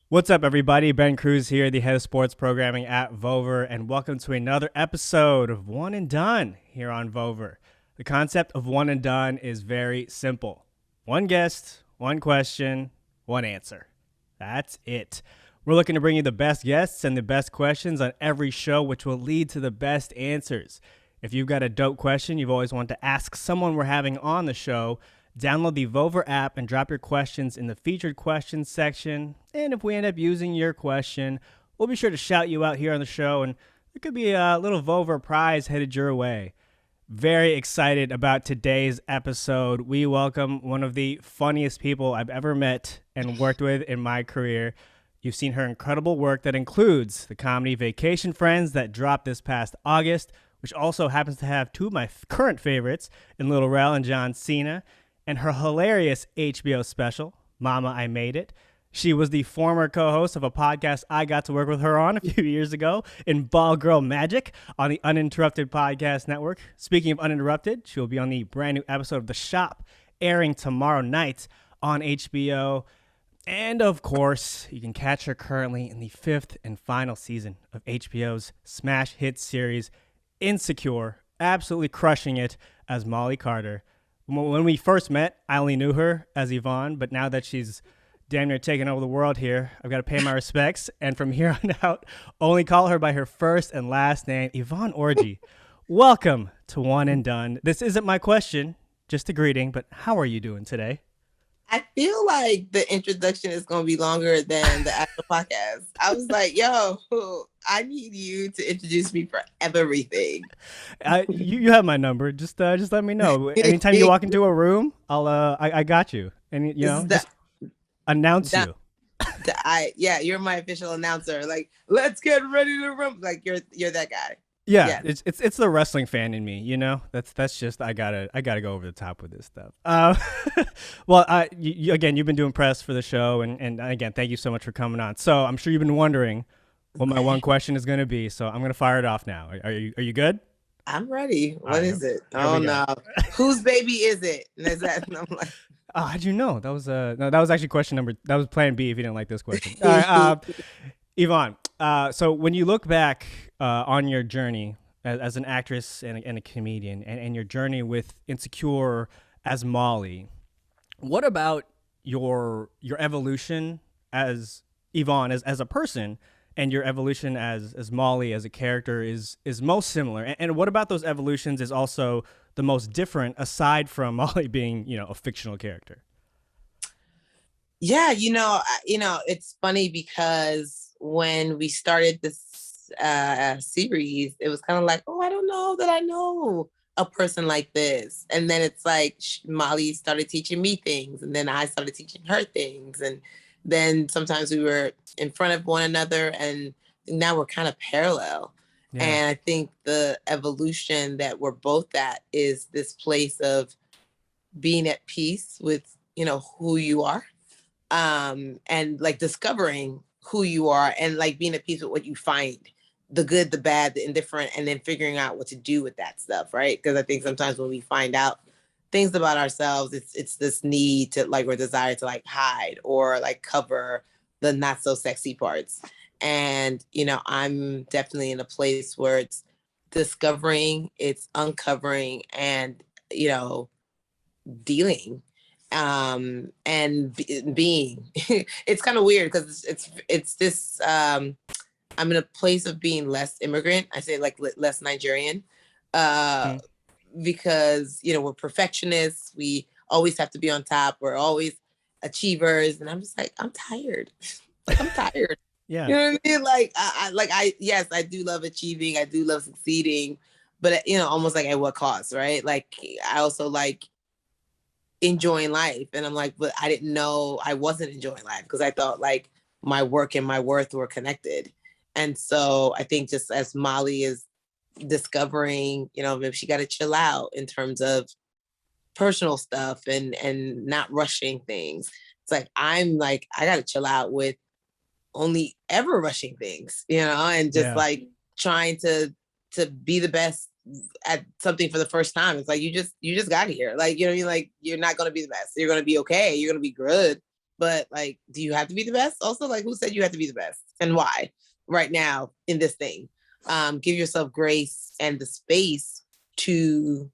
What's up, everybody? Ben Cruz here, the head of sports programming at Vover, and welcome to another episode of One and Done here on Vover. The concept of One and Done is very simple. One guest, one question, one answer. That's it. We're looking to bring you the best guests and the best questions on every show, which will lead to the best answers. If you've got a dope question you've always wanted to ask someone we're having on the show, download the Vover app and drop your questions in the featured questions section. And if we end up using your question, we'll be sure to shout you out here on the show, and there could be a little Vover prize headed your way. Very excited about today's episode. We welcome one of the funniest people I've ever met and worked with in my career. You've seen her incredible work that includes the comedy Vacation Friends that dropped this past August, which also happens to have two of my current favorites in Lil Rel and John Cena, and her hilarious HBO special, Mama, I Made It. She was the former co-host of a podcast I got to work with her on a few years ago in Ball Girl Magic on the Uninterrupted Podcast Network. Speaking of Uninterrupted, she will be on the brand new episode of The Shop, airing tomorrow night on HBO. And of course, you can catch her currently in the fifth and final season of HBO's smash hit series, Insecure, absolutely crushing it as Molly Carter. When we first met, I only knew her as Yvonne, but now that she's damn near taking over the world here, I've got to pay my respects. And from here on out, only call her by her first and last name, Yvonne Orji. Welcome to One and Done. This isn't my question, just a greeting, but how are you doing today? I feel like the introduction is going to be longer than the actual podcast. I was like, yo, I need you to introduce me for everything. You have my number. Just let me know. Anytime you walk into a room, I got you. And, just announce you. You're my official announcer. Like, let's get ready to rumble. Like, you're that guy. Yeah, it's the wrestling fan in me, That's just I gotta go over the top with this stuff. Well, again, you've been doing press for the show, and again, thank you so much for coming on. So I'm sure you've been wondering what my one question is going to be. So I'm going to fire it off now. Are you good? I'm ready. What is it? Oh no, whose baby is it? And is that? And I'm like, oh, how'd you know? That was no, that was actually question number. That was plan B if you didn't like this question. All right, Yvonne. So when you look back on your journey as an actress and a comedian, and your journey with Insecure as Molly, what about your evolution as Yvonne as a person, and your evolution as Molly as a character is most similar? And what about those evolutions is also the most different, aside from Molly being a fictional character? Yeah, it's funny because when we started this series, it was kind of like, oh, I don't know that I know a person like this. And then it's like Molly started teaching me things, and then I started teaching her things. And then sometimes we were in front of one another, and now we're kind of parallel. Yeah. And I think the evolution that we're both at is this place of being at peace with, who you are. And like discovering who you are, and like being at peace with what you find, the good, the bad, the indifferent, and then figuring out what to do with that stuff, right? Because I think sometimes when we find out things about ourselves, it's this need to like, or desire to like hide or like cover the not so sexy parts. And, I'm definitely in a place where it's discovering, it's uncovering, and, dealing and being. It's kind of weird because it's this I'm in a place of being less immigrant. I say like less Nigerian, because we're perfectionists. We always have to be on top. We're always achievers, and I'm just like, I'm tired. I'm tired. Yeah, you know what I mean. Like yes, I do love achieving. I do love succeeding, but almost like at what cost, right? Like I also like enjoying life, and I'm like, but I didn't know I wasn't enjoying life because I thought like my work and my worth were connected. And so I think just as Molly is discovering, maybe she got to chill out in terms of personal stuff and not rushing things. It's like, I'm like, I got to chill out with only ever rushing things, and just like trying to be the best at something for the first time. It's like, you just got here. Like, like you're not going to be the best. You're going to be okay. You're going to be good, but like, do you have to be the best? Also, like, who said you have to be the best and why right now in this thing? Give yourself grace and the space to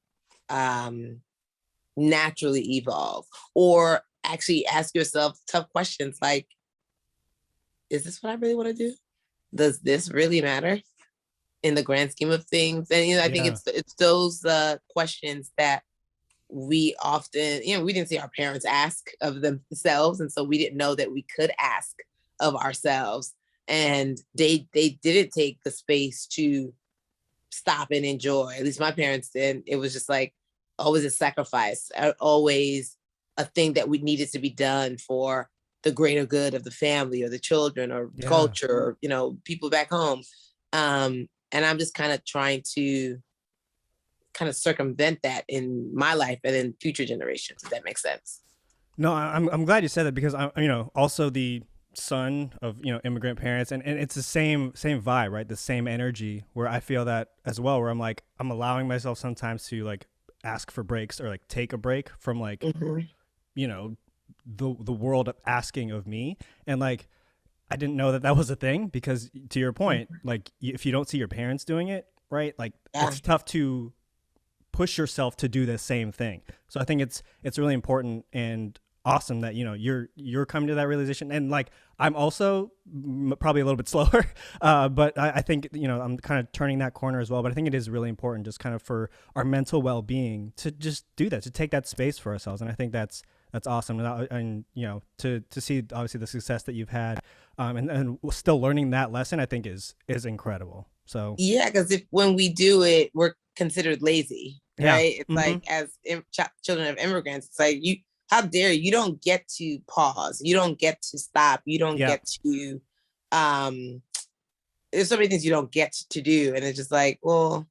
naturally evolve, or actually ask yourself tough questions like, is this what I really want to do? Does this really matter in the grand scheme of things? And I think it's those questions that we often, we didn't see our parents ask of themselves, and so we didn't know that we could ask of ourselves, and they didn't take the space to stop and enjoy. At least my parents did. It was just like always a sacrifice, always a thing that we needed to be done for the greater good of the family or the children or culture, or, people back home. And I'm just kind of trying to kind of circumvent that in my life and in future generations, if that makes sense. No, I'm glad you said that, because I'm also the son of immigrant parents, and it's the same vibe, right? The same energy, where I feel that as well, where I'm allowing myself sometimes to like ask for breaks, or like take a break from like the world asking of me. And like, I didn't know that was a thing, because to your point, like if you don't see your parents doing it, right, like it's tough to push yourself to do the same thing. So I think it's really important and awesome that you're coming to that realization. And like, I'm also probably a little bit slower, but I think I'm kind of turning that corner as well. But I think it is really important, just kind of for our mental well-being, to just do that, to take that space for ourselves. And I think that's awesome. And to see obviously the success that you've had, and still learning that lesson, I think is incredible. So yeah, because when we do it, we're considered lazy, right? It's like, as children of immigrants, it's like, how dare you don't get to pause, you don't get to stop, you don't get to there's so many things you don't get to do, and it's just like, well,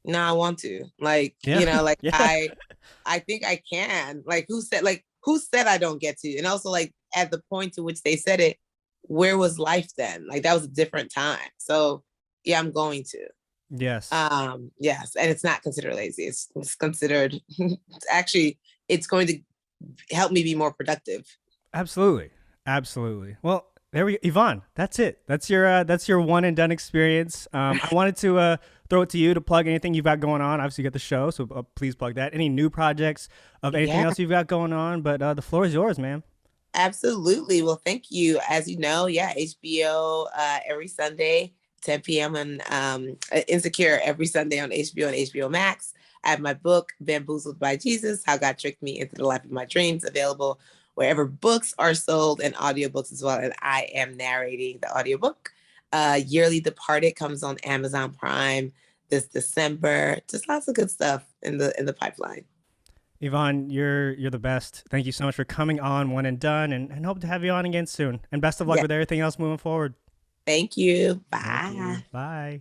no, I want to, like, I think I can. Like, who said I don't get to? And also, like, at the point to which they said it, where was life then? Like, that was a different time. So yeah, I'm going to. Yes. Yes. And it's not considered lazy. It's considered actually, it's going to help me be more productive. Absolutely. Well, there we go. Yvonne, that's it. That's your one and done experience. I wanted to throw it to you to plug anything you've got going on. Obviously, you got the show, so please plug that. Any new projects of anything else you've got going on, but the floor is yours, man. Absolutely. Well, thank you. As you know, HBO every Sunday, 10 p.m. and Insecure every Sunday on HBO and HBO Max. I have my book, Bamboozled by Jesus, How God Tricked Me into the Life of My Dreams, available wherever books are sold, and audiobooks as well. And I am narrating the audiobook. Yearly Departed comes on Amazon Prime this December. Just lots of good stuff in the pipeline. Yvonne, you're the best. Thank you so much for coming on One and Done, and hope to have you on again soon. And best of luck with everything else moving forward. Thank you. Bye. Thank you. Bye.